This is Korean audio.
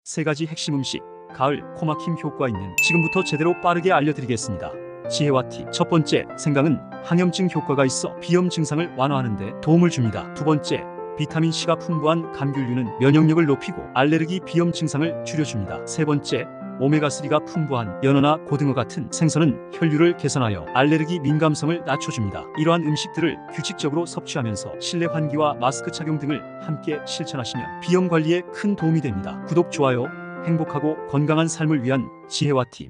3가지 핵심 음식, 가을 코막힘 효과 있는 지금부터 제대로 빠르게 알려드리겠습니다. 지혜와 팁. 첫 번째, 생강은 항염증 효과가 있어 비염 증상을 완화하는 데 도움을 줍니다. 두 번째, 비타민C가 풍부한 감귤류는 면역력을 높이고 알레르기 비염 증상을 줄여줍니다. 세 번째, 오메가3가 풍부한 연어나 고등어 같은 생선은 혈류를 개선하여 알레르기 민감성을 낮춰줍니다. 이러한 음식들을 규칙적으로 섭취하면서 실내 환기와 마스크 착용 등을 함께 실천하시면 비염 관리에 큰 도움이 됩니다. 구독, 좋아요, 행복하고 건강한 삶을 위한 지혜와 팁.